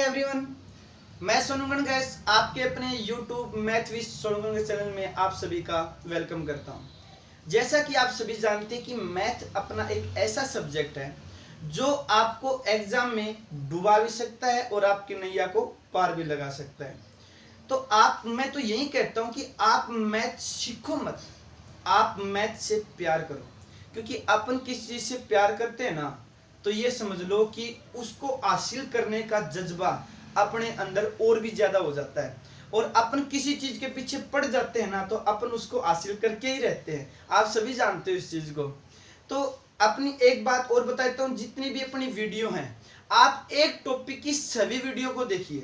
Everyone, मैं सोनूगण gas आपके अपने YouTube मैथ विद सोनूगण के चैनल में आप सभी का वेलकम करता हूं। जैसा कि आप सभी जानते हैं कि मैथ अपना एक ऐसा सब्जेक्ट है जो आपको एग्जाम में डुबा भी सकता है और आपकी नैया को पार भी लगा सकता है। तो मैं तो यही कहता हूं कि आप मैथ सीखो मत, आप मैथ से प्यार करो, क्योंकि अपन किस चीज से प्यार करते हैं ना, तो ये समझ लो कि उसको हासिल करने का जज्बा अपने अंदर और भी ज्यादा हो जाता है। और अपन किसी चीज के पीछे पड़ जाते हैं ना, तो अपन उसको हासिल करके ही रहते हैं। आप सभी जानते हो इस चीज को। तो अपनी एक बात और बताता हूँ, जितनी भी अपनी वीडियो हैं आप एक टॉपिक की सभी वीडियो को देखिए,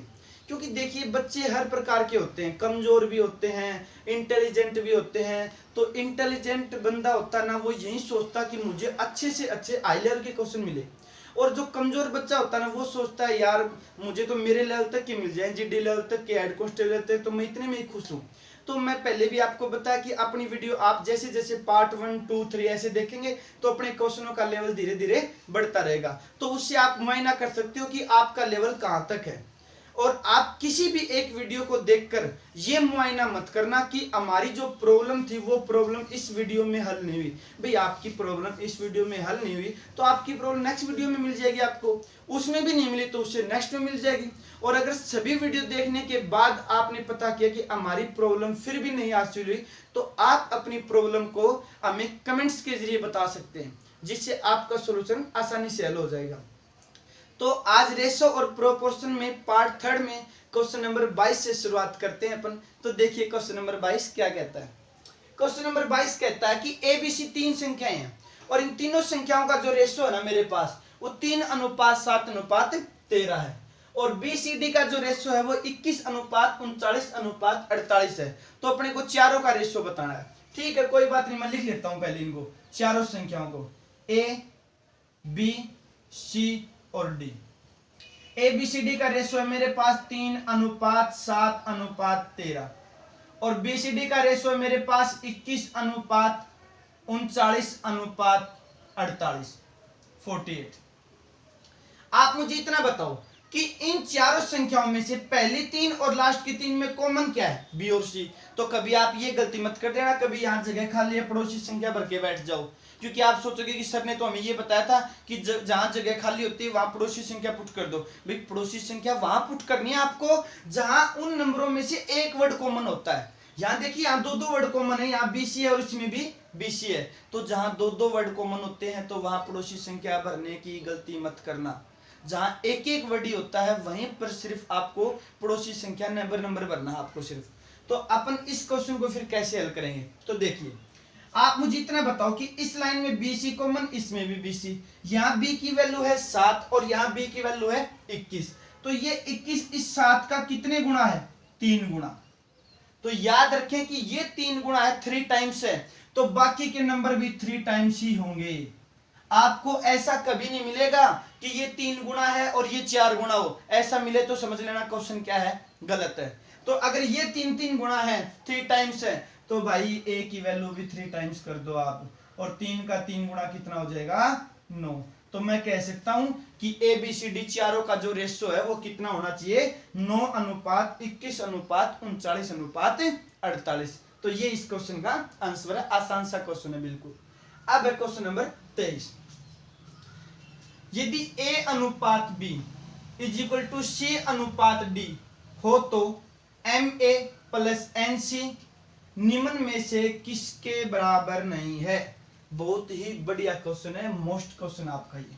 क्योंकि देखिए बच्चे हर प्रकार के होते हैं, कमजोर भी होते हैं, इंटेलिजेंट भी होते हैं। तो इंटेलिजेंट बंदा होता है ना, वो यही सोचता कि मुझे अच्छे से अच्छे हाई लेवल के क्वेश्चन मिले, और जो कमजोर बच्चा होता है ना, वो सोचता है यार मुझे तो मेरे लेवल तक के मिल जाए, जीडी लेवल तक के, हेड कांस्टेबल लेवल तक, तो मैं इतने में ही खुश हूँ। तो मैं पहले भी आपको बताया कि अपनी वीडियो आप जैसे जैसे पार्ट 1, 2, 3 ऐसे देखेंगे तो अपने क्वेश्चनों का लेवल धीरे धीरे बढ़ता रहेगा। तो उससे आप मुआयना कर सकते हो कि आपका लेवल कहाँ तक है। और आप किसी भी एक वीडियो को देखकर ये मुआयना मत करना कि हमारी जो प्रॉब्लम थी वो प्रॉब्लम इस वीडियो में हल नहीं हुई। भाई आपकी प्रॉब्लम इस वीडियो में हल नहीं हुई तो आपकी प्रॉब्लम नेक्स्ट वीडियो में मिल जाएगी, आपको उसमें भी नहीं मिली तो उससे नेक्स्ट में मिल जाएगी। और अगर सभी वीडियो देखने के बाद आपने पता किया कि हमारी प्रॉब्लम फिर भी नहीं हासिल हुई, तो आप अपनी प्रॉब्लम को हमें कमेंट्स के जरिए बता सकते हैं, जिससे आपका सोल्यूशन आसानी से हल हो जाएगा। तो आज रेशो और प्रोपोर्शन में पार्ट 3 में क्वेश्चन नंबर 22 से शुरुआत करते हैं अपन। तो देखिए क्वेश्चन नंबर 22 क्या कहता है। क्वेश्चन नंबर 22 कहता है कि ABC 3 संख्याएं हैं और इन तीनों संख्याओं का जो रेशो है ना मेरे पास, वो 3:7:13 है, और BCD का जो रेशो है वो 21:39:48 है। तो अपने को चारों का रेशो बताना है। ठीक है, कोई बात नहीं, मैं लिख लेता हूं पहले इनको, चारों संख्याओं को, A, B, C और D। ABCD का रेशो है मेरे पास 3:7:13 और BCD का रेशो है मेरे पास 21:39:48 48। आप मुझे इतना बताओ कि इन चारों संख्याओं में से पहली 3 और लास्ट की 3 में कॉमन क्या है, B और C। तो कभी आप ये गलती मत कर देना, कभी यहां जगह खाली है पड़ोसी संख्या भर के बैठ जाओ, क्योंकि आप सोचोगे कि सर ने तो हमें ये बताया था कि जहां जगह खाली होती है वहां पड़ोसी संख्या पुट कर दो। भाई पड़ोसी संख्या वहां पुट करनी है आपको जहां उन नंबरों में से एक वर्ड कॉमन होता है। यहाँ देखिए यहाँ 2-2 वर्ड कॉमन है, यहाँ BC है और इसमें भी BC है। तो जहां 2-2 वर्ड कॉमन होते हैं तो वहां पड़ोसी संख्या भरने की गलती मत करना। जहां एक एक वर्ड ही होता है वहीं पर सिर्फ आपको पड़ोसी संख्या नंबर भरना है आपको सिर्फ। तो अपन इस क्वेश्चन को फिर कैसे हल करेंगे, तो देखिए आप मुझे इतना बताओ कि इस लाइन में BC कॉमन, इसमें भी BC, यहाँ B की वैल्यू है 7 और यहाँ B की वैल्यू है 21। तो ये 21 इस 7 का कितने गुणा है, 3 गुणा। तो याद रखें कि ये 3 गुणा है, 3 टाइम्स है, तो बाकी के नंबर भी 3 टाइम्स ही होंगे। आपको ऐसा कभी नहीं मिलेगा कि ये 3 गुणा है और ये 4 गुणा हो, ऐसा मिले तो समझ लेना क्वेश्चन क्या है, गलत है। तो अगर ये 3 गुणा है, 3 टाइम्स है, तो भाई A की वैल्यू भी 3 टाइम्स कर दो आप, और 3 का 3 गुणा कितना हो जाएगा, 9। तो मैं कह सकता हूं कि ABCD चारों का जो रेशो है वो कितना होना चाहिए, 9:21:39:48। तो ये इस क्वेश्चन का आंसर है, आसान सा क्वेश्चन है बिल्कुल। अब है क्वेश्चन नंबर 23। यदि A:B = C:D हो तो MA + NC निम्न में से किसके बराबर नहीं है। बहुत ही बढ़िया क्वेश्चन है, मोस्ट क्वेश्चन आपका, ये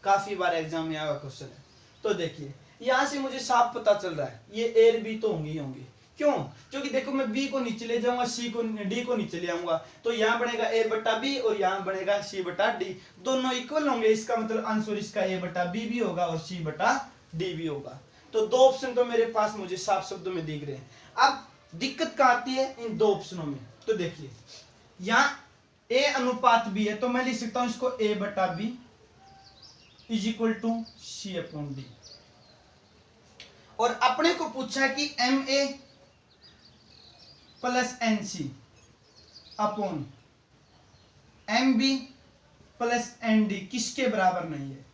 काफी बार एग्जाम में आया क्वेश्चन है। तो देखिए यहां से मुझे साफ पता चल रहा है ये A और B तो होंगी होंगी। क्यों, क्योंकि देखो मैं B को नीचे ले जाऊंगा, D को नीचे ले आऊंगा, तो यहाँ बनेगा A/B और यहाँ बनेगा C/D, दोनों इक्वल होंगे। इसका मतलब आंसर इसका A/B भी होगा और C/D भी होगा। तो दो ऑप्शन तो मेरे पास मुझे साफ शब्दों में दिख रहे हैं। अब दिक्कत कहाँ आती है इन दो ऑप्शनों में, तो देखिए यहाँ A:B है, तो मैं लिख सकता हूं इसको A/B = C/D। और अपने को पूछा है कि MA + NC upon MB + ND किसके बराबर नहीं है।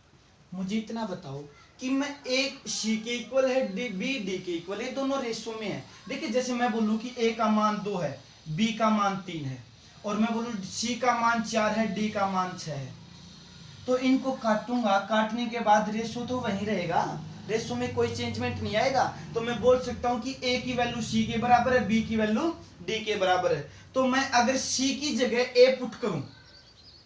मुझे इतना बताओ कि मैं एक सी के इक्वल है, बी डी के इक्वल है, दोनों रेशो में है। देखिए जैसे मैं बोलूं कि ए का मान 2 है, बी का मान 3 है, और मैं बोलूं सी का मान 4 है, डी का मान 6 है, तो इनको काटूंगा, काटने के बाद रेशो तो वही रहेगा, रेशो में कोई चेंजमेंट नहीं आएगा। तो मैं बोल सकता हूं कि ए की वैल्यू सी के बराबर है, बी की वैल्यू डी के बराबर है। तो मैं अगर सी की जगह ए पुट करूं,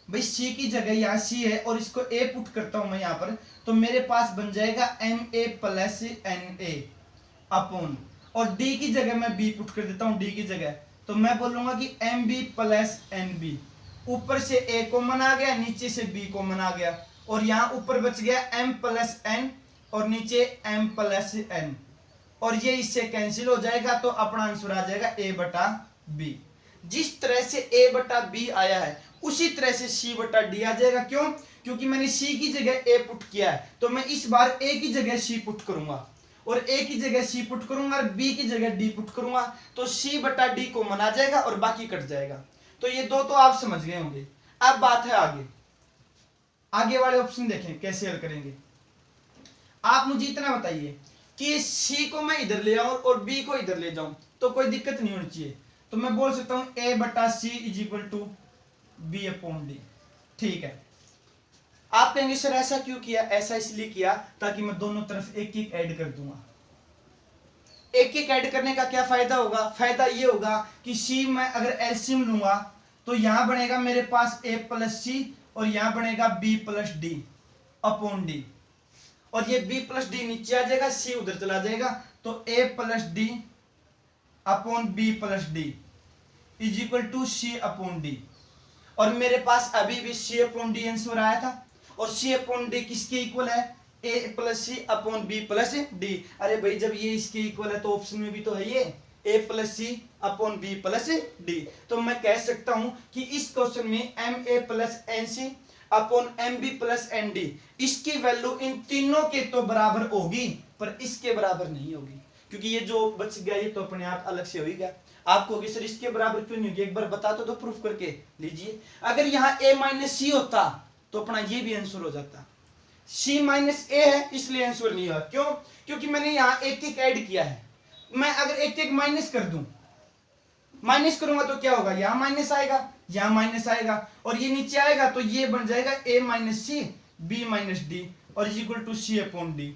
भाई सी की जगह यहाँ सी है और इसको ए पुट करता हूं मैं यहाँ पर, तो मेरे पास बन जाएगा M A plus N A upon, और डी की जगह मैं बी पुट कर देता हूं डी की जगह, तो मैं बोलूंगा कि M B plus N B. ऊपर से ए कॉमन आ गया, नीचे से बी कॉमन आ गया, और यहाँ ऊपर बच गया एम प्लस एन और नीचे एम प्लस एन, और ये इससे कैंसिल हो जाएगा, तो अपना आंसर आ जाएगा ए बटा बी। जिस तरह से ए बटा बी आया है उसी तरह से सी बटा डी आ जाएगा। क्यों? क्योंकि मैंने सी की जगह ए पुट किया है, तो मैं इस बार ए की जगह सी पुट करूंगा, और ए की जगह सी पुट करूंगा और बी की जगह डी पुट करूंगा, तो सी बटा डी कॉमन आ जाएगा और बाकी कट जाएगा। तो ये दो तो आप समझ गए होंगे। अब बात है आगे, आगे वाले ऑप्शन देखें कैसे हल करेंगे। आप मुझे इतना बताइए कि सी को मैं इधर ले आऊं और बी को इधर ले जाऊं तो कोई दिक्कत नहीं होनी चाहिए, तो मैं बोल सकता हूं ए बटा C is equal to B upon D. ठीक है, आप कहेंगे सर ऐसा क्यों किया? ऐसा इसलिए किया ताकि मैं दोनों तरफ एक एक ऐड कर दूंगा। एक एक ऐड करने का क्या फायदा होगा? फायदा ये होगा कि सी में अगर एलसीएम लूंगा तो यहां बनेगा मेरे पास ए प्लस सी और यहां बनेगा B plus D upon D, और ये b प्लस डी नीचे आ जाएगा, c उधर चला जाएगा, तो a plus D upon B plus D is equal to C upon D. और मेरे पास अभी भी c अपॉन डी आंसर आया था, और c अपॉन डी किसके इक्वल है? a plus C upon B plus D. अरे भाई जब ये इसके इक्वल है तो ऑप्शन में भी तो है ये a plus C upon B plus D. तो मैं कह सकता हूं कि इस क्वेश्चन में M A plus N C upon M B plus N D, इसकी वैल्यू इन तीनों के तो बराबर होगी पर इसके बराबर नहीं होगी, क्योंकि ये जो बच गया ये तो अपने आप अलग से हो ही गया। आपको होगी सर इसके बराबर क्यों नहीं होगी, एक बार बता तो प्रूफ करके लीजिए। अगर यहाँ a माइनस सी होता तो अपना ये भी आंसर हो जाता, c माइनस ए है इसलिए आंसर नहीं हुआ। क्यों? क्योंकि मैंने यहाँ एक एक ऐड किया है। मैं अगर एक एक माइनस कर दूं, माइनस करूंगा तो क्या होगा? यहाँ माइनस आएगा, यहाँ माइनस आएगा, और ये नीचे आएगा, तो ये बन जाएगा a minus C B minus D और is equal to C upon D.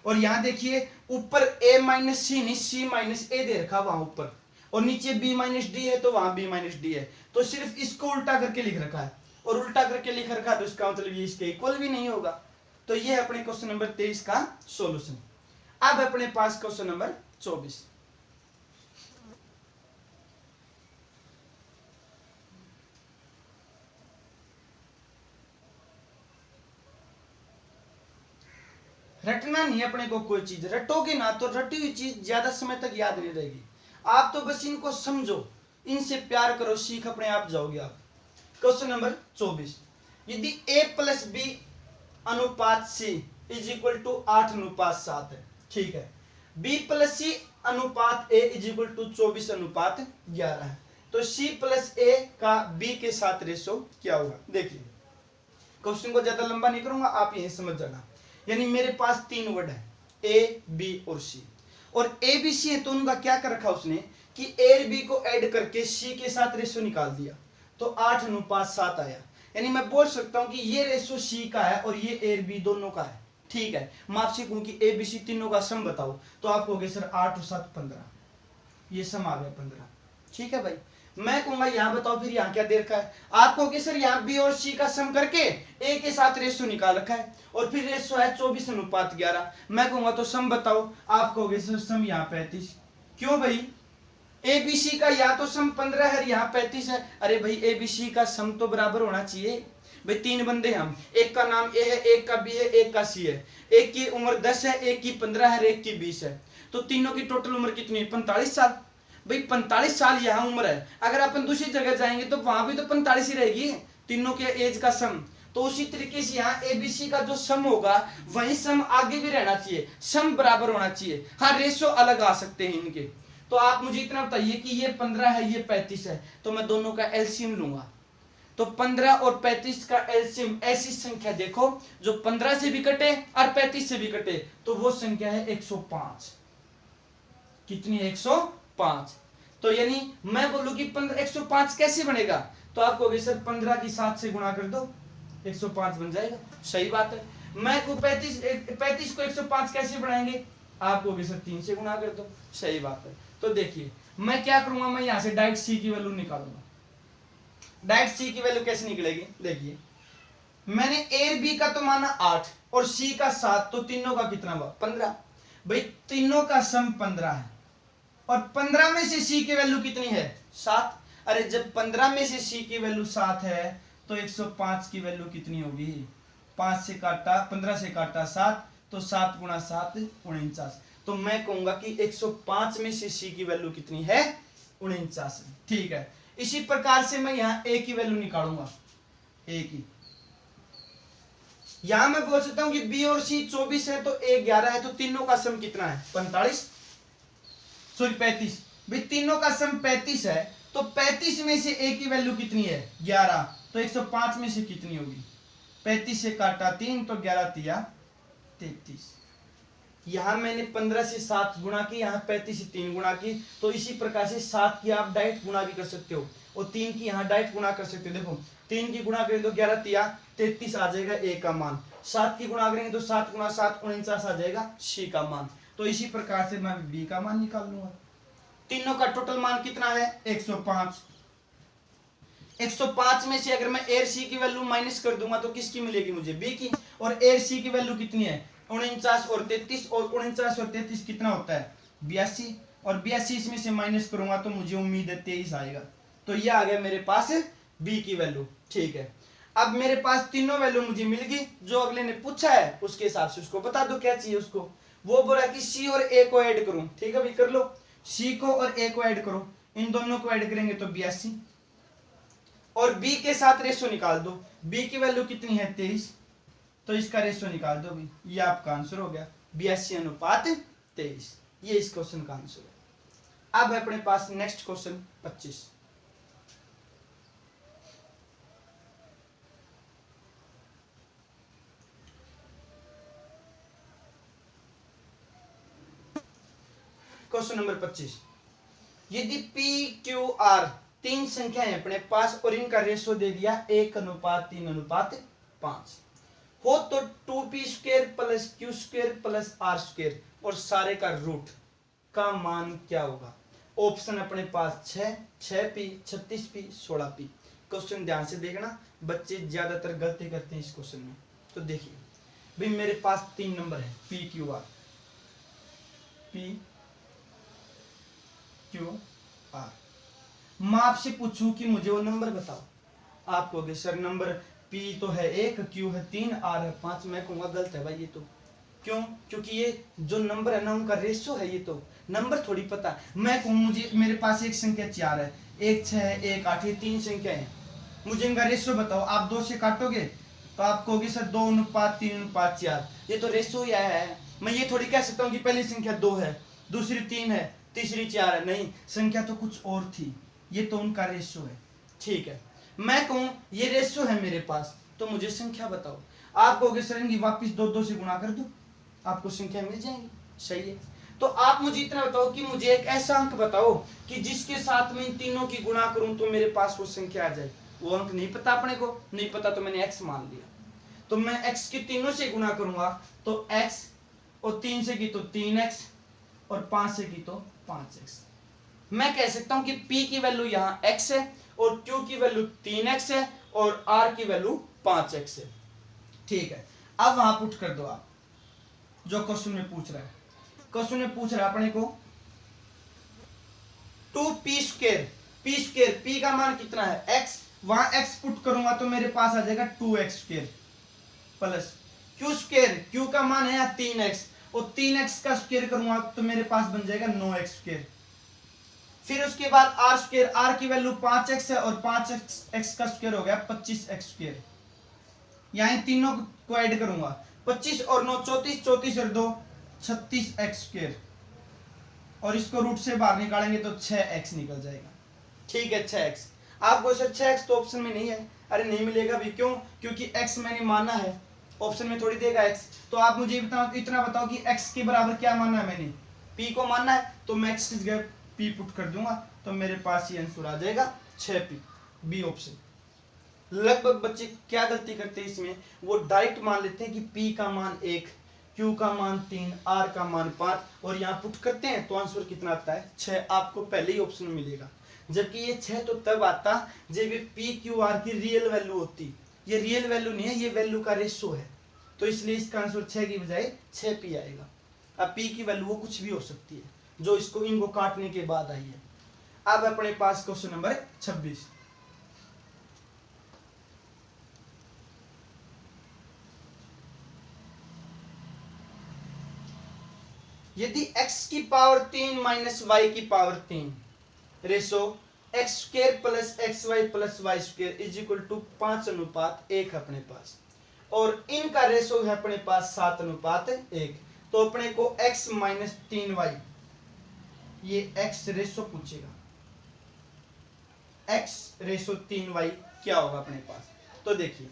और यहाँ देखिए ऊपर a माइनस सी नहीं c माइनस ए दे रखा वहां ऊपर, और नीचे b माइनस डी है तो वहां b माइनस डी है, तो सिर्फ इसको उल्टा करके लिख रखा है, और उल्टा करके लिख रखा है तो इसका मतलब ये इसके इक्वल भी नहीं होगा। तो ये है अपने क्वेश्चन नंबर 23 का सॉल्यूशन। अब अपने पास क्वेश्चन नंबर 24। रटना नहीं अपने को कोई चीज, रटोगे ना तो रटी हुई चीज ज्यादा समय तक याद नहीं रहेगी। आप तो बस इनको समझो, इनसे प्यार करो, सीख अपने आप जाओगे आप। क्वेश्चन नंबर 24, यदि a प्लस बी अनुपात c इज इक्वल टू 8 अनुपात 7 है, ठीक है, b प्लस सी अनुपात a इज इक्वल टू 24 अनुपात 11 है, तो c प्लस a का b के साथ रेशो क्या होगा? देखिए क्वेश्चन को ज्यादा लंबा नहीं करूंगा, आप यही समझ जाना। यानी मेरे पास तीन वर्ड है a b और c, और a b c है तो उनका क्या कर रखा उसने कि a और b को ऐड करके c के साथ रेशो निकाल दिया, तो 8 अनुपात 7 आया। यानी मैं बोल सकता हूं कि ये रेशो c का है और ये a और b दोनों का है। ठीक है, मैं आपसे कहूं कि a b c तीनों का सम बताओ, तो आप कहोगे सर 8 और 7 15, ये सम आ गया 15। ठीक है भाई, मैं कहूंगा यहाँ बताओ फिर यहाँ क्या दे रखा है? आप कहोगे सर यहाँ बी और सी का सम करके ए के साथ रेशो निकाल रखा है, और फिर रेशो है 24 अनुपात 11। मैं कहूंगा तो सम बताओ, आप कहोगे सर सम यहाँ 35। क्यों भाई? ए बी सी का या तो सम 15 है, यहाँ 35 है। अरे भाई ए बी सी का सम तो बराबर होना चाहिए भाई। तीन बंदे हम, एक का नाम ए है, एक का बी है, एक का सी है, एक की उम्र 10 है, एक की 15 है, एक की 20 है, तो तीनों की टोटल उम्र कितनी है? 45 साल। भाई 45 साल यहाँ उम्र है, अगर अपन दूसरी जगह जाएंगे तो वहां भी तो 45 ही रहेगी तीनों के एज का सम। तो उसी तरीके से यहाँ एबीसी का जो सम होगा वही सम आगे भी रहना चाहिए, सम बराबर होना चाहिए। हाँ रेशो अलग आ सकते हैं इनके। तो आप मुझे इतना बताइए कि ये 15 है, ये 35 है, तो मैं दोनों का एलसीएम लूंगा, तो 15 और 35 का एलसीएम, ऐसी संख्या देखो जो 15 से भी कटे और 35 से भी कटे, तो वो संख्या है 105। कितनी? 105। तो यानी मैं बोलूं कि 105 कैसे बनेगा, तो आप कहोगे सर 15 की 7 से गुणा कर दो, 105 बन जाएगा। सही बात है। मैं को 35 को 105 कैसे बढ़ाएंगे, आप कहोगे सर 3 से गुणा कर दो। सही बात है। तो देखिए मैं क्या करूंगा, मैं यहां से डायरेक्ट सी की वैल्यू निकालूंगा। डायरेक्ट सी की वैल्यू कैसे निकलेगी, देखिए मैंने ए और बी का तो माना 8 और सी का 7, तो तीनों का कितना हुआ? 15। भाई तीनों का सम 15 है और 15 में से सी की वैल्यू कितनी है? 7। अरे जब 15 में से सी की वैल्यू 7 है तो 105 की वैल्यू कितनी होगी? 5 से काटा 15 से काटा 7, तो 7 गुणा 7 49। तो मैं कहूंगा कि 105 में से सी की वैल्यू कितनी है? 49। ठीक है। इसी प्रकार से मैं यहां ए की वैल्यू निकालूंगा। ए की यहां मैं बोल सकता हूं कि बी और सी 24 है तो ए 11 है, तो तीनों का सम कितना है? 35। भाई तीनों का सम 35 है, तो 35 में से ए की वैल्यू कितनी है? 11। तो 105 में से कितनी होगी? 35 से काटा 3, तो 11 तिया 33। यहां मैंने 15 से 7 गुणा की, यहां 35 से 3 गुणा की, तो इसी प्रकार से 7 की आप डायरेक्ट गुणा भी कर सकते हो और 3 की यहां डायरेक्ट गुणा कर सकते हो। देखो 3 की गुणा करें तो 11 तिया 33 आ जाएगा ए का मान। 7 की गुणा करेंगे तो 7 गुणा 7 49 आ जाएगा सी का मान। तो इसी प्रकार से मैं बी का मान निकाल लूंगा। तीनों का टोटल मान कितना है? 105। 105 में से अगर मैं ए और सी की वैल्यू माइनस कर दूंगा तो किसकी मिलेगी मुझे? बी की। और ए और सी की वैल्यू कितनी है? 49 और 33, और 49 और 33 कितना होता है? 82। और 82 इसमें से माइनस करूंगा तो मुझे उम्मीद है 23 आएगा। तो ये आ गया मेरे पास बी की वैल्यू। ठीक है। अब मेरे पास तीनों वैल्यू मुझे मिल गई, जो अगले ने पूछा है उसके हिसाब से उसको बता दो क्या चाहिए उसको। वो बोला कि सी और ए को ऐड करूं। ठीक है भाई, कर लो। सी को और ए को ऐड करो, इन दोनों को ऐड करेंगे तो 82, और बी के साथ रेशो निकाल दो। बी की वैल्यू कितनी है? 23, तो इसका रेशो निकाल दो भाई। ये आपका आंसर हो गया 82:23। ये इस क्वेश्चन का आंसर है। अब है अपने पास नेक्स्ट क्वेश्चन 25। Question number 25। यदि पी क्यू आर 3 संख्याएं अपने पास और इनका रेशो दे दिया 1:3:5 हो, तो 2p² plus q² plus r² और सारे का रूट का मान क्या होगा? ऑप्शन अपने पास 6, 6p, 36p, 16p। क्वेश्चन ध्यान से देखना, बच्चे ज्यादातर गलती करते हैं इस क्वेश्चन में। तो देखिए भाई मेरे पास 3 नंबर है p q r, p q r। मैं आपसे पूछूं कि मुझे वो नंबर बताओ, आप कहोगे सर नंबर P तो है 1, Q है 3, R है 5। मैं कहूंगा गलत है भाई ये तो। क्यों? क्योंकि ये जो नंबर है ना उनका रेशो है, ये तो नंबर थोड़ी पता है। मैं कहूँ मुझे मेरे पास एक संख्या 4 है, 1 6 है, 1 8, ये 3 संख्या है, मुझे इनका रेशो बताओ। आप 2 से काटोगे तो आप कहोगे सर 2:3:4, ये तो रेशो ही आया है। मैं ये थोड़ी कह सकता हूँ कि पहली संख्या 2 है, दूसरी 3 है, तीसरी 4 है। नहीं, संख्या तो कुछ और थी, ये तो उनका रेशो है। ठीक है, मैं कहूं ये रेशो है मेरे पास, तो मुझे संख्या बताओ। आप कहोगे सर इनकी वापिस 2 से गुणा कर दो, आपको संख्या मिल जाएगी। सही है। तो आप मुझे इतना बताओ कि मुझे एक ऐसा अंक बताओ कि जिसके साथ में इन तीनों की गुणा करूं तो मेरे पास वो संख्या आ जाए। वो अंक नहीं पता अपने को, नहीं पता तो मैंने x मान लिया। तो मैं x की तीनों से गुणा करूंगा तो x, और 3 से की तो 3x, और 5 से की तो 5x। मैं कह सकता हूं कि p की वैल्यू यहाँ x है, और q की वैल्यू 3x है, और r की वैल्यू 5x है। ठीक है, अब वहां पुट कर दो आप जो क्वेश्चन में पूछ रहा है। क्वेश्चन में पूछ रहा है अपने को 2p², p का मान कितना है? x। वहां x पुट करूंगा तो मेरे पास आ जाएगा 2x² प्लस q², q का मान है यहाँ 3x, और 3x का स्क्वायर करूंगा तो मेरे पास बन जाएगा 9x²। फिर उसके बाद r², r की वैल्यू 5x है, और 5x का स्क्वायर हो गया 25x²। यहाँ तीनों को ऐड करूंगा, 25 और 9 34, 34 और 2 36x², और इसको रूट से बाहर निकालेंगे तो 6x निकल जाएगा। ठीक है, 6x। आपको सर 6x तो ऑप्शन में नहीं है, अरे नहीं मिलेगा भी, क्यों? क्योंकि x मैंने माना है, ऑप्शन में थोड़ी देगा x। तो आप मुझे इतना बताओ कि x के बराबर क्या माना है मैंने, p को मानना है, तो मैं x की जगह p पुट कर दूंगा, तो मेरे पास ये आंसर आ जाएगा 6p, बी ऑप्शन। लगभग बच्चे क्या गलती करते हैं इसमें, वो डायरेक्ट मान लेते हैं कि p का मान 1, q का मान 3, r का मान 5 और यहाँ पुट करते हैं, तो आंसर कितना आता है 6। आपको पहले ही ऑप्शन मिलेगा, जबकि ये 6 तो तब आता जब ये p q r की रियल वैल्यू होती। ये रियल वैल्यू नहीं है, ये वैल्यू का रेशो है, तो इसलिए इसका आंसर 6 की बजाय 6p आएगा। अब p की वैल्यू वो कुछ भी हो सकती है जो इनको काटने के बाद आई है। अब अपने पास क्वेश्चन नंबर 26। यदि x की पावर 3 माइनस y की power 3 ratio x square plus xy plus y square is equal to 5:1 अपने पास, और इनका रेशो है अपने पास 7:1, तो अपने को x माइनस 3y, ये x रेशो पूछेगा, x रेशो 3y क्या होगा अपने पास। तो देखिए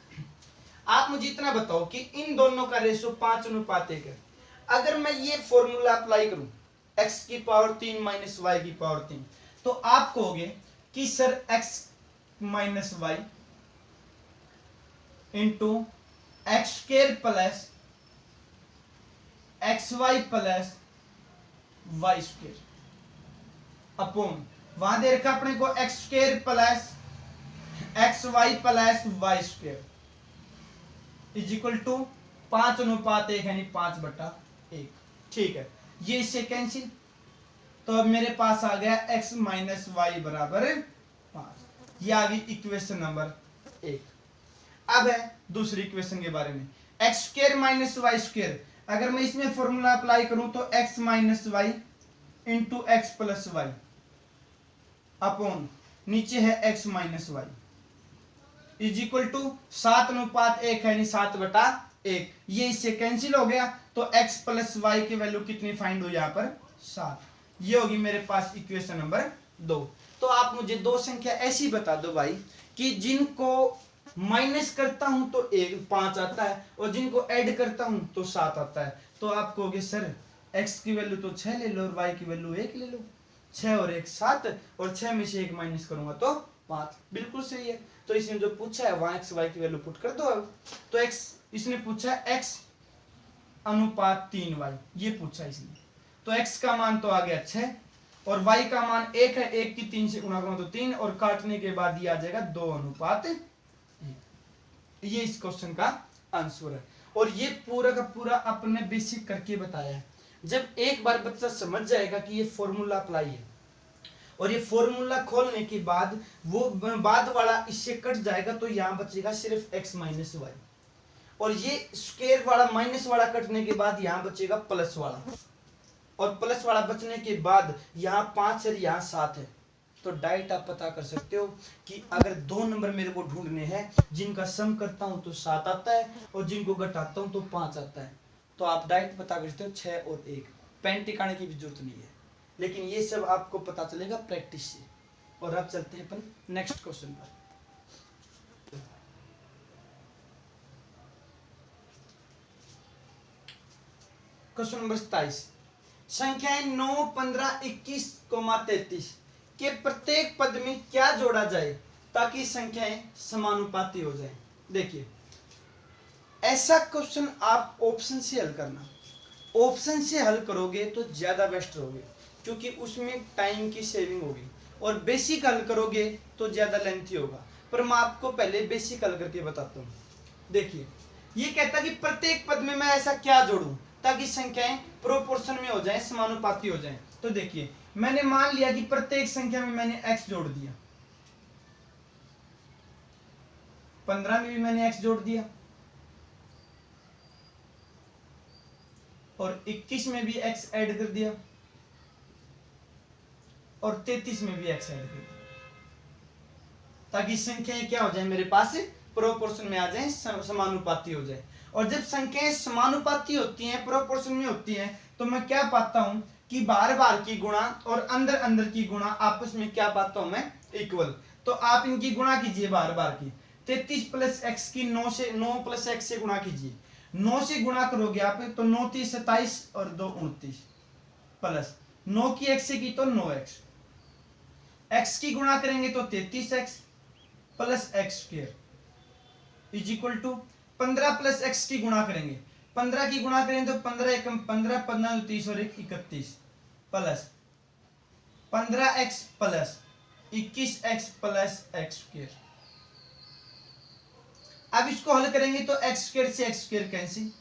आप मुझे इतना बताओ कि इन दोनों का रेशो 5:1 है। अगर मैं ये फॉर्मूला अप्लाई करूं x की पावर 3 माइनस y की पावर 3, तो आप कहोगे कि sir x minus Y into X square plus X Y plus Y square upon, वहां दे रखा अपने को X square plus X Y plus Y square is equal to 5:1 यानी 5/1। ठीक है, ये इससे कैंसिल, तो अब मेरे पास आ गया x माइनस वाई बराबर 5। ये आ गई इक्वेशन नंबर 1। अब है दूसरी इक्वेशन के बारे में, X square minus Y square. अगर मैं इसमें फॉर्मूला अप्लाई करूं तो x minus Y into X plus Y upon नीचे है x minus Y is equal to 7:1 यानी 7/1। ये इससे कैंसिल हो गया, तो x प्लस वाई की वैल्यू कितनी फाइंड हो यहाँ पर 7। ये होगी मेरे पास इक्वेशन नंबर 2। तो आप मुझे दो संख्या ऐसी बता दो भाई कि जिनको माइनस करता हूं तो 5 आता है और जिनको ऐड करता हूं तो 7 आता है। तो आप कहोगे सर x की वैल्यू तो 6 ले लो और y की वैल्यू 1 ले लो, 6 और 1 7, और 6 में से 1 माइनस करूंगा तो 5। बिल्कुल सही है। तो इसने जो पूछा है वहां x y की वैल्यू पुट कर दो। तो x इसने पूछा है x अनुपात 3y, ये पूछा इसने, तो x का मान तो आ गया 6 और y का मान 1 है, 1 की 3 से गुणा करो तो 3 और काटने के बाद ये आ जाएगा 2:1। ये इस क्वेश्चन का आंसर है। और ये पूरा का पूरा अपने बेसिक करके बताया है। जब एक बार बच्चा समझ जाएगा कि ये फॉर्मूला अप्लाई है और ये फॉर्मूला खोलने के बाद वो बाद वाला इससे कट जाएगा, तो यहाँ बचेगा सिर्फ x माइनस वाई, और ये स्क्वायर वाला माइनस वाला कटने के बाद यहाँ बचेगा प्लस वाला, और प्लस वाला बचने के बाद यहाँ 5 है यहाँ 7 है। तो डायरेक्ट आप पता कर सकते हो कि अगर 2 नंबर मेरे को ढूंढने हैं जिनका सम करता हूं तो 7 आता है और जिनको घटाता हूं तो 5 आता है, तो आप डायरेक्ट पता कर सकते हो 6 और 1। पेन टिकाने की भी जरूरत नहीं है, लेकिन ये सब आपको पता चलेगा प्रैक्टिस से। और अब चलते हैं अपन नेक्स्ट क्वेश्चन पर। क्वेश्चन नंबर 27, संख्याएं 9, 15, 21, 33 के प्रत्येक पद में क्या जोड़ा जाए ताकि संख्याएं समानुपाती हो जाएं। देखिए ऐसा क्वेश्चन आप ऑप्शन से हल करना, ऑप्शन से हल करोगे तो ज्यादा बेस्ट रहोगे क्योंकि उसमें टाइम की सेविंग होगी, और बेसिक हल करोगे तो ज्यादा लेंथी होगा। पर मैं आपको पहले बेसिक हल करके बताता हूँ। देखिए ये कहता कि प्रत्येक पद में मैं ऐसा क्या जोड़ूं ताकि संख्याएं प्रोपोर्शन में हो जाएं, समानुपाती हो जाएं। तो देखिए मैंने मान लिया कि प्रत्येक संख्या में मैंने x जोड़ दिया, 15 में भी मैंने x जोड़ दिया और 21 में भी x ऐड कर दिया और 33 में भी x ऐड कर दिया, ताकि संख्याएं क्या हो जाए मेरे पास प्रोपोर्शन में आ जाएं, समानुपाती हो जाए। और जब संख्याएं समानुपाती होती हैं, प्रोपोर्शन में होती हैं, तो मैं क्या पाता हूं कि बार बार की गुणा और अंदर अंदर की गुणा आपस में क्या पाता हूं मैं इक्वल। तो आप इनकी गुणा कीजिए बार बार की, 33 प्लस एक्स की 9 प्लस एक्स से गुणा कीजिए। 9 से गुणा करोगे आप तो 9 3 27 और 2 29 प्लस 9 की एक्स से की तो 9x, एक्स की गुणा करेंगे तो 33x plus X square is equal to 15 plus X की गुणा करेंगे, 15 की गुणा करेंगे तो 15 एकम 15 15 30 और 1 31 plus 15x plus 21x plus X square. अब इसको हल करेंगे तो एक्स स्क्वायर से एक्स स्क्वायर कैंसिल,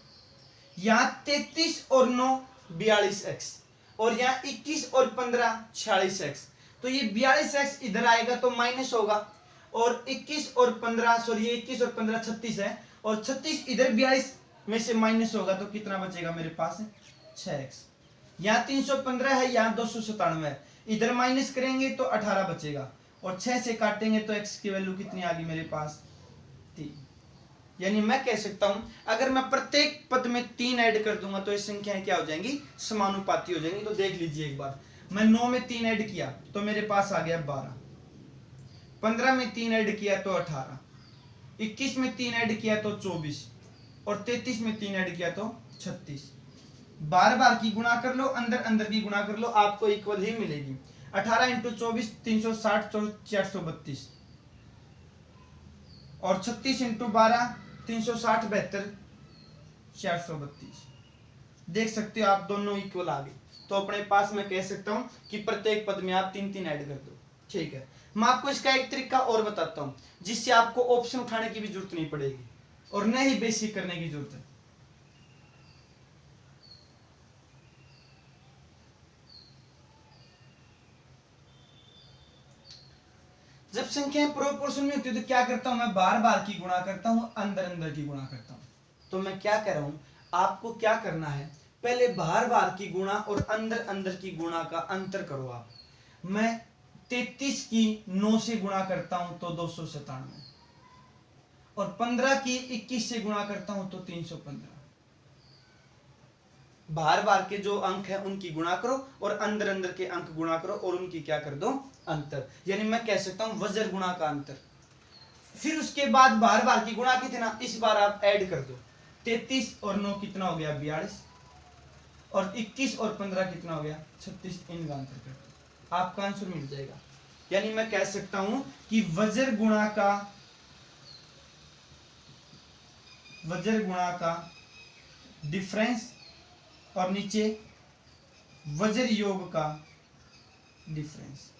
यहां 33 और 9 42x और यहाँ 21 और 15 46x, तो ये 42x इधर आएगा तो माइनस होगा और 21 और 15 सॉरी ये 21 और 15 36 है और 36 इधर 42 में से माइनस होगा तो कितना बचेगा मेरे पास 6x। यहाँ 315 है, यहाँ 297 है, इधर माइनस करेंगे तो 18 बचेगा और 6 से काटेंगे तो x की वैल्यू कितनी आ गई मेरे पास 3। यानी मैं कह सकता हूं अगर मैं प्रत्येक पद में 3 ऐड कर दूंगा तो ये संख्याएं क्या हो जाएंगी, समानुपाती हो जाएंगी। तो देख लीजिए एक बार, मैं 9 में 3 ऐड किया तो मेरे पास आ गया 12, 15 में 3 ऐड किया तो 18, 21 में 3 ऐड किया तो 24 और 33 में 3 ऐड किया तो 36। बार बार की गुणा कर लो, अंदर अंदर की गुणा कर लो, आपको इक्वल ही मिलेगी। 18 इंटू 24 360 432 और 36 इंटू 12 360 72 432। देख सकते हो आप दोनों इक्वल आ गए। तो अपने पास मैं कह सकता हूं कि प्रत्येक पद में आप 3 ऐड कर दो। ठीक है, मैं आपको इसका एक तरीका और बताता हूं जिससे आपको ऑप्शन उठाने की भी जरूरत नहीं पड़ेगी और न ही बेसिक करने की जरूरत है। जब संख्याएं प्रोपोर्शन में होती है तो क्या करता हूं मैं, बार बार की गुणा करता हूं, अंदर अंदर की गुणा करता हूं। तो मैं क्या कह रहा हूं, आपको क्या करना है, पहले बार बार की गुणा और अंदर अंदर की गुणा का अंतर करो आप। मैं 33 की 9 से गुणा करता हूं तो 297 और 15 की 21 से गुणा करता हूं तो 315। बार बार के जो अंक है उनकी गुणा करो और अंदर अंदर के अंक गुणा करो और उनकी क्या कर दो, अंतर। यानी मैं कह सकता हूं वज्र गुणा का अंतर। फिर उसके बाद बार बार की गुणा कितना, इस बार आप ऐड कर दो। 33 और 9 कितना हो गया 42 और 21 और 15 कितना हो गया 36। इनका अंतर कर दो, आपका आंसर मिल जाएगा। यानी मैं कह सकता हूं कि वज्र गुणा का डिफरेंस और नीचे वज्र योग का डिफरेंस,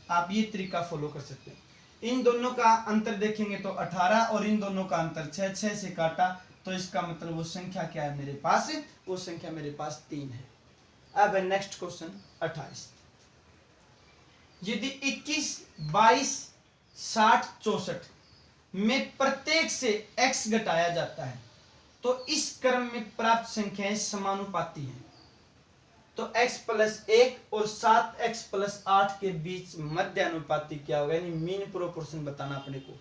आप ये तरीका फॉलो कर सकते हैं। इन दोनों का अंतर देखेंगे तो 18 और इन दोनों का अंतर 6, 6 से काटा तो इसका मतलब वो संख्या क्या है मेरे पास, वो संख्या मेरे पास 3 है। अब है नेक्स्ट क्वेश्चन 28। यदि 21, 22, 60, 64 में प्रत्येक से x घटाया जाता है तो इस क्रम में प्राप्त संख्याएं समानुपाती हैं। तो x प्लस 1 और 7x प्लस 8 के बीच मध्य अनुपाती क्या होगा, यानी मीन प्रोपोर्शन बताना अपने को।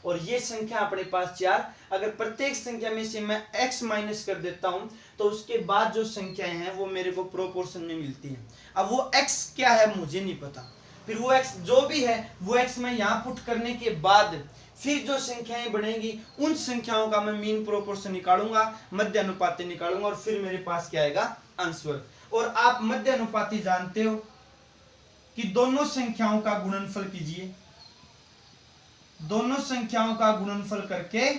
और ये संख्या अपने पास 4, अगर प्रत्येक संख्या में से मैं x माइनस कर देता हूं तो उसके बाद जो संख्याएं हैं वो मेरे को प्रोपोर्शन में मिलती हैं। अब वो x क्या है मुझे नहीं पता, फिर वो x जो भी है वो x मैं यहाँ पुट करने के बाद फिर जो संख्याएं बनेगी उन संख्याओं का मैं मीन प्रोपोर्शन निकालूंगा, मध्य अनुपाती निकालूंगा और फिर मेरे पास क्या आएगा आंसर। और आप मध्य अनुपाती जानते हो कि दोनों संख्याओं का गुणनफल कीजिए, दोनों संख्याओं का गुणनफल करके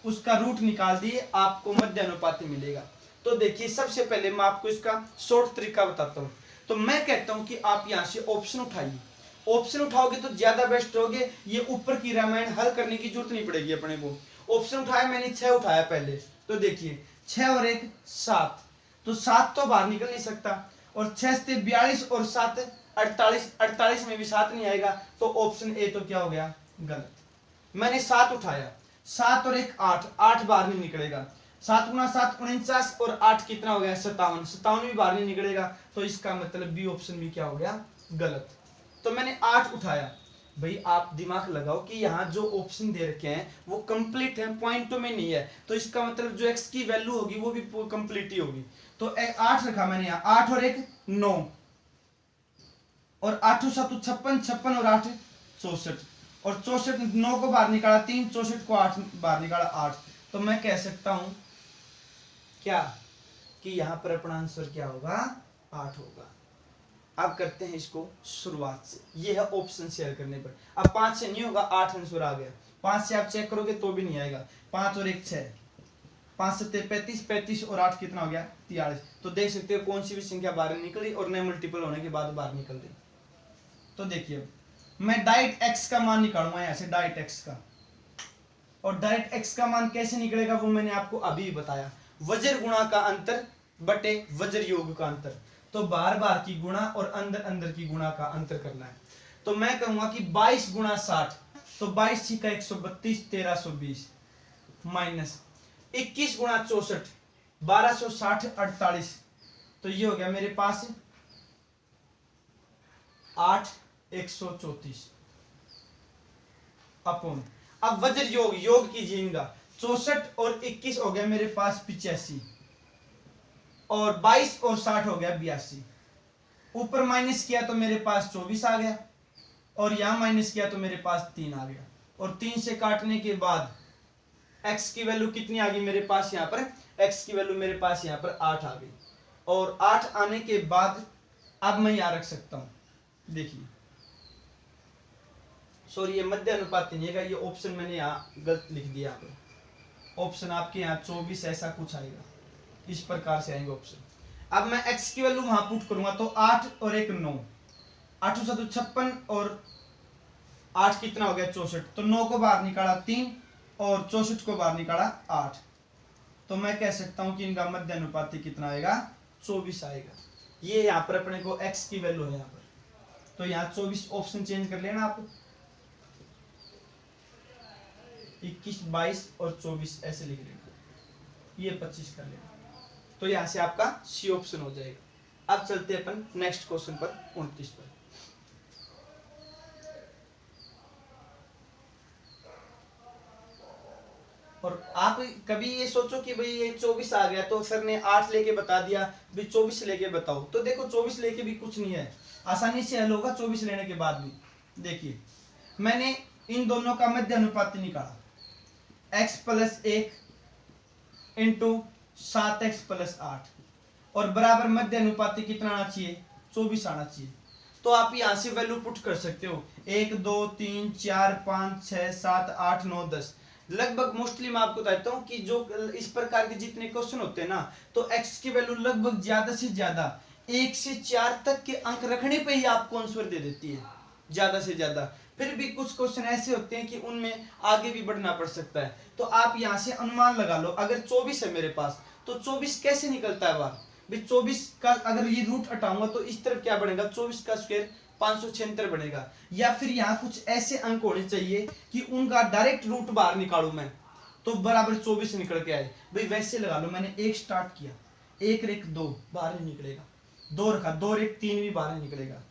उसका रूट निकाल दिए, आपको मध्य अनुपाती मिलेगा। तो देखिए सबसे पहले मैं आपको इसका शॉर्ट तरीका बताता हूं। तो मैं कहता हूं कि आप यहां से ऑप्शन उठाइए, ऑप्शन उठाओगे तो ज्यादा बेस्ट होगे। ये ऊपर की रामायण हल करने की जरूरत नहीं पड़ेगी अपने को। ऑप्शन उठाया मैंने 6 उठाया पहले, तो देखिए 6 और 1 7, तो 7 तो बाहर निकल नहीं सकता और 6 से 42 और 7 48, 48 में भी 7 नहीं आएगा तो ऑप्शन ए तो क्या हो गया गलत। मैंने 7 उठाया, 7 और 1 8, 8 बाहर नहीं निकलेगा, 7 गुना 7 49 और 8 कितना हो गया 57, 57 भी बाहर नहीं निकलेगा तो इसका मतलब बी ऑप्शन भी क्या हो गया गलत। तो मैंने 8 उठाया। भाई आप दिमाग लगाओ कि यहाँ जो ऑप्शन दे रखे हैं वो कंप्लीट है, पॉइंटों में नहीं है, तो इसका मतलब जो x की वैल्यू होगी वो भी कंप्लीट ही होगी। तो 8 रखा मैंने यहाँ, 8 और 1 9 और 8 7 56, 56 और 8 64, और 64 9 को बाहर निकाला 3, 64 को 8 बाहर निकाला 8। तो मैं कह सकता हूं क्या कि यहां पर अपना आंसर क्या होगा, 8 होगा। अब करते हैं इसको शुरुआत से, ये है ऑप्शन शेयर करने पर। अब 5 से नहीं होगा, 8 आंसर आ गया। 5 से आप चेक करोगे तो भी नहीं आएगा। 5 और 1 6, 5 से 35, 35 और 8 कितना हो गया, 43। तो देख सकते हो कौन सी भी संख्या बाहर निकली और नए मल्टीपल होने के बाद बाहर निकल गई। तो देखिए मैं डायरेक्ट x का मान निकालूंगा यहां से, डायरेक्ट x का। और डायरेक्ट x का मान कैसे निकलेगा वो मैंने आपको अभी बताया, वज्र गुणा का अंतर बटे वज्र योग का अंतर। तो बार बार की गुणा और अंदर अंदर की गुणा का अंतर करना है। तो मैं कहूंगा कि 22 गुणा 60, तो 22 छिका 132, 1320 माइनस 21 गुणा 64, 1260 48। तो ये हो गया मेरे पास 8 134 अपॉन, अब वज्र योग योग कीजिए इनका, 64 और 21 हो गया मेरे पास 85 और 22 और 60 हो गया 82। ऊपर माइनस किया तो मेरे पास 24 आ गया और यहां माइनस किया तो मेरे पास 3 आ गया। और 3 से काटने के बाद x की वैल्यू कितनी आ गई मेरे पास, यहां पर x की वैल्यू मेरे पास यहां पर 8 आ गई। और 8 आने के बाद अब मैं यहां रख सकता हूं, देखिए सॉरी ये मध्य अनुपात नहीं है, ये ऑप्शन मैंने यहां गलत लिख दिया। ऑप्शन आपके यहाँ 24 ऐसा कुछ आएगा, इस प्रकार से आएंगे ऑप्शन। अब मैं x की वैल्यू वहां पुट करूंगा तो 8 और 1 9, 8 56 और 8 कितना हो गया 64। तो 9 को बाहर निकाला 3 और 64 को बाहर निकाला 8। तो मैं कह सकता हूं कि इनका मध्य अनुपात कितना आएगा, 24 आएगा। ये यहाँ पर अपने को x की वैल्यू है यहाँ पर, तो यहाँ 24 ऑप्शन चेंज कर लेना आप, 21 22 और 24 ऐसे लिख लेना, ये 25 कर लेना। तो यहां से आपका सी ऑप्शन हो जाएगा। अब चलते हैं अपन नेक्स्ट क्वेश्चन पर, 29 पर। और आप कभी ये सोचो कि भाई ये 24 आ गया तो सर ने 8 लेके बता दिया, भाई 24 लेके बताओ। तो देखो 24 लेके भी कुछ नहीं है, आसानी से हल होगा 24 लेने के बाद भी। देखिए मैंने इन दोनों का मध्य अनुपात निकाला, x plus 1 into 7x plus 8 और बराबर मध्य अनुपात कितना आना चाहिए, 24 आना चाहिए। तो आप यहां से वैल्यू पुट कर सकते हो, 1 2 3 4 5 6 7 8 9 10। लगभग मोस्टली मैं आपको बताता हूं कि जो इस प्रकार के जितने क्वेश्चन होते हैं ना, तो x की वैल्यू लगभग ज्यादा से ज्यादा 1 से 4 तक के अंक रखने पे ही आपको आंसर दे देती है, ज्यादा से ज्यादा। फिर भी कुछ क्वेश्चन ऐसे होते हैं कि उनमें आगे भी बढ़ना पड़ सकता है। तो आप यहां से अनुमान लगा लो, अगर 24 है मेरे पास तो 24 कैसे निकलता है बाहर, भाई 24 का अगर ये रूट हटाऊंगा तो इस तरफ क्या बनेगा, 24 का स्क्वायर 576 बनेगा। या फिर यहाँ कुछ ऐसे अंक होने चाहिए कि उनका डायरेक्ट रूट बाहर निकालू मैं, तो बराबर 24 निकल के आए। भाई वैसे लगा लो, मैंने 1 स्टार्ट किया, 1 और 1 2 बाहर नहीं निकलेगा, 2 रखा, 2 और 1 3 भी बाहर नहीं निकलेगा,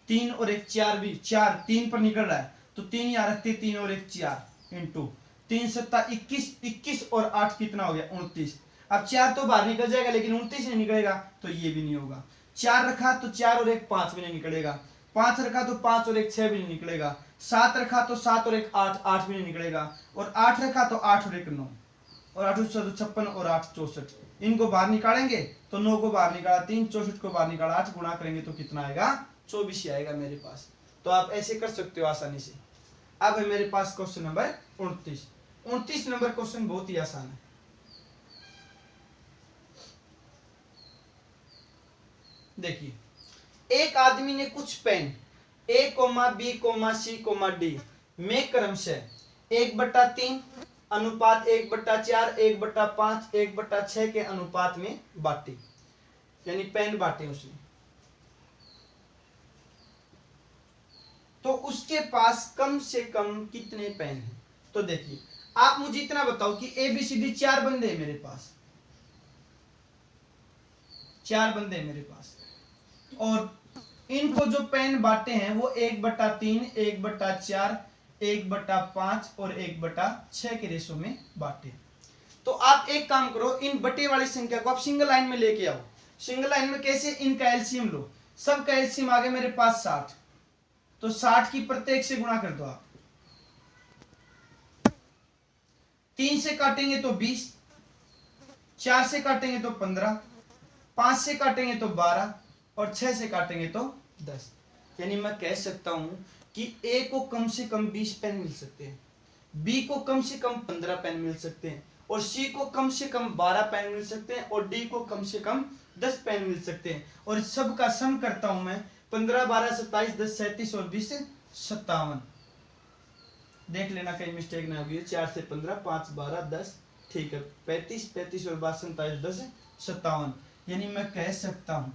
3 और 1 4 भी, 4 3 पर निकल रहा है तो 3 यहाँ रखते, 3 और 1 4 इंटू 3 7 21, 21 और 8 कितना हो गया 29। अब 4 तो बाहर निकल जाएगा लेकिन 29 नहीं निकलेगा, तो ये भी नहीं होगा। 4 रखा तो 4 और 1 5 भी नहीं निकलेगा, 5 रखा तो 5 और 1 6 भी नहीं निकलेगा, 7 रखा तो 7 और 1 8 8 भी नहीं निकलेगा, और 8 रखा तो 8 और 1 9 और 8 56 और 8 64। इनको बाहर निकालेंगे तो 9 को बाहर निकाला 3, 64 को बाहर निकाला 8, गुणा करेंगे तो कितना आएगा 24 ही आएगा मेरे पास। तो आप ऐसे कर सकते हो आसानी से। अब है मेरे पास क्वेश्चन नंबर 29। 29 नंबर क्वेश्चन बहुत ही आसान है। देखिए एक आदमी ने कुछ pen A, B, C, D में क्रमशः 1/3 अनुपात 1/4 1/5 1/6 के अनुपात में बांटी, यानी पेन बांटे उसने। तो उसके पास कम से कम कितने पेन हैं? तो देखिए आप मुझे इतना बताओ कि ABCD 4 बंदे हैं मेरे पास, 4 बंदे हैं मेरे पास, और इनको जो पेन बांटे हैं वो 1/3 1/4 1/5 और 1/6 के रेशो में बांटे। तो आप एक काम करो, इन बटे वाली संख्या को आप सिंगल लाइन में लेके आओ। सिंगल लाइन में कैसे, इनका एलसीएम लो, सब का एलसीएम आ गया मेरे पास 60, तो 60 की प्रत्येक से गुणा कर दो आप, 3 से काटेंगे तो 20, 4 से काटेंगे तो 15, 5 से काटेंगे तो 12 और 6 से काटेंगे तो 10। यानी मैं कह सकता हूं कि ए को कम से कम 20 पेन मिल सकते हैं, बी को कम से कम 15 पेन मिल सकते हैं और सी को कम से कम 12 पेन मिल सकते हैं और डी को कम से कम 10 पेन मिल सकते हैं। और सबका सम करता हूं मैं 15, 12, 27, 10, 37 और 20 57। देख लेना कहीं मिस्टेक ना होगी। 4 से 15, 5, 12, 10, ठीक है, 35, 35 और 12, 27, 10, 57। यानी मैं कह सकता हूं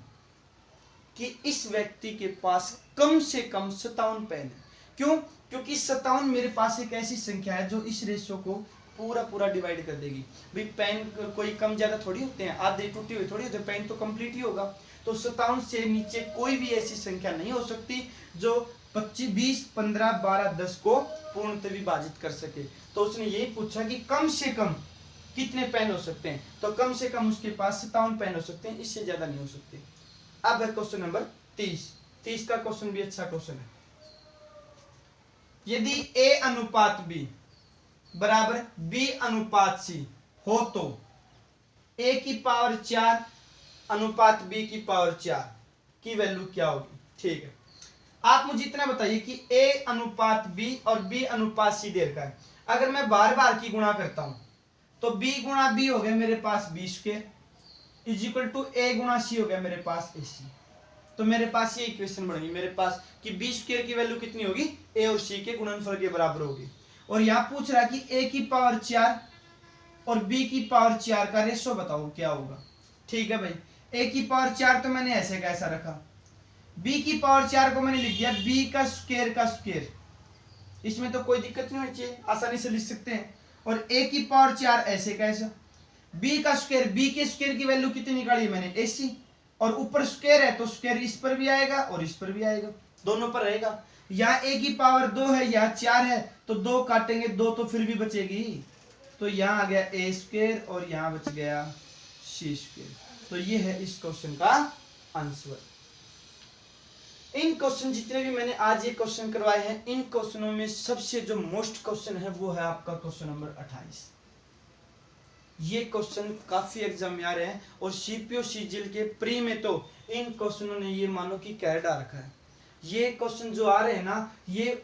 कि इस व्यक्ति के पास कम से कम 57 पेन है। क्यों? क्योंकि 57 मेरे पास एक ऐसी संख्या है जो इस रेशियो को पूरा डिवाइड कर देगी। भाई पेन कोई कम ज्यादा थोड़ी होते हैं, आधे टूटी हुई थोड़ी होते हैं, पेन तो कंप्लीट ही होगा। तो 57 से नीचे कोई भी ऐसी संख्या नहीं हो सकती जो 25, 20, 15, 12, 10 को पूर्णतः विभाजित कर सके। तो उसने यही पूछा कि कम से कम कितने पेन हो सकते हैं, तो कम से कम उसके पास 57 पेन हो सकते हैं, इससे ज्यादा नहीं हो सकते। अब है क्वेश्चन नंबर 30 का क्वेश्चन भी अच्छा क्वेश्चन है। यदि A अनुपात B बराबर B अनुपात C हो तो A की पावर 4 अनुपात B की पावर 4 की वैल्यू क्या होगी? ठीक है, आप मुझे इतना बताइए कि A अनुपात B और B अनुपात C दे रखा है। अगर मैं बार बार की गुणा करता हूं तो B गुणा B हो गया मेरे पास B square is equal to A गुणा C हो गया मेरे पास AC। तो मेरे पास ये इक्वेशन बनेगी मेरे पास कि B स्क्वायर की वैल्यू कितनी होगी? A और C के गुणनफल के बराबर होगी। और यहाँ पूछ रहा है कि A की पावर 4 और B की पावर 4 का रेशो बताओ क्या होगा। ठीक है भाई, A की पावर 4 तो मैंने ऐसे कैसा रखा, B की पावर 4 को मैंने लिख दिया B का स्क्वायर, इसमें तो कोई दिक्कत नहीं होनी चाहिए, आसानी से लिख सकते हैं। और A की पावर 4 ऐसे कैसा, B का स्क्वायर, B के स्क्वायर की वैल्यू कितनी निकाली मैंने? AC, और ऊपर स्क्वायर है तो स्क्वायर इस पर भी आएगा और इस पर भी आएगा, दोनों पर रहेगा। यहाँ A की पावर 2 है, यहाँ 4 है, तो 2 काटेंगे 2 तो फिर भी बचेगी, तो यहाँ आ गया A स्क्वायर और यहाँ बच गया C स्क्वायर। तो ये है इस क्वेश्चन का आंसर। इन क्वेश्चन जितने भी मैंने आज ये क्वेश्चन करवाए हैं, इन क्वेश्चनों में सबसे जो मोस्ट क्वेश्चन है वो है आपका क्वेश्चन नंबर 28। ये क्वेश्चन काफी एग्जाम में आ रहे हैं और सीपीओ सीजीएल के प्री में तो इन क्वेश्चनों ने ये मानो कि कह डाल रखा है। ये क्वेश्चन जो आ रहे हैं ना, ये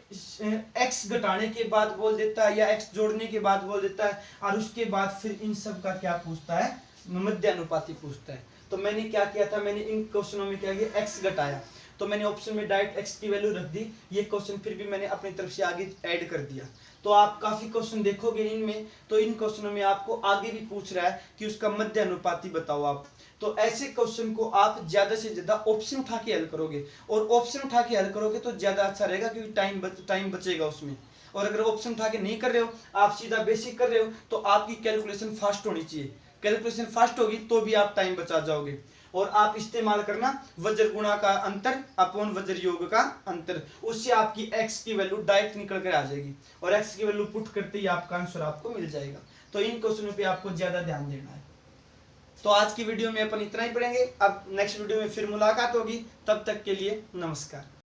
x घटाने के बाद बोल देता है या x जोड़ने के बाद बोल देता है और उसके बाद फिर इन सब का क्या पूछता है? मध्यानुपाती पूछता है। तो मैंने क्या किया था, मैंने इन क्वेश्चनों में क्या किया, x घटाया, तो मैंने ऑप्शन में डायरेक्ट x की वैल्यू रख दी। ये क्वेश्चन फिर भी मैंने अपनी तरफ से आगे ऐड कर दिया। तो आप काफी क्वेश्चन देखोगे इनमें, तो इन क्वेश्चनों में आपको आगे भी पूछ रहा है कि उसका मध्य अनुपाती बताओ आप। तो ऐसे क्वेश्चन को आप ज्यादा से ज्यादा ऑप्शन उठा के हल करोगे, और ऑप्शन उठा के हल करोगे तो ज्यादा अच्छा रहेगा क्योंकि टाइम बचेगा उसमें। और अगर ऑप्शन उठा के नहीं कर रहे हो, आप सीधा बेसिक कर रहे हो, तो आपकी कैलकुलेशन फास्ट होनी चाहिए। कैलकुलेशन फास्ट होगी तो भी आप टाइम बचा जाओगे। और आप इस्तेमाल करना वज्र गुणा का अंतर अपॉन वज्र योग का अंतर, उससे आपकी x की वैल्यू डायरेक्ट निकल कर आ जाएगी और x की वैल्यू पुट करते ही आपका आंसर आपको मिल जाएगा। तो इन क्वेश्चनों पे आपको ज्यादा ध्यान देना है। तो आज की वीडियो में अपन इतना ही पढ़ेंगे। अब नेक्स्ट वीडियो में फिर मुलाकात होगी, तब तक के लिए नमस्कार।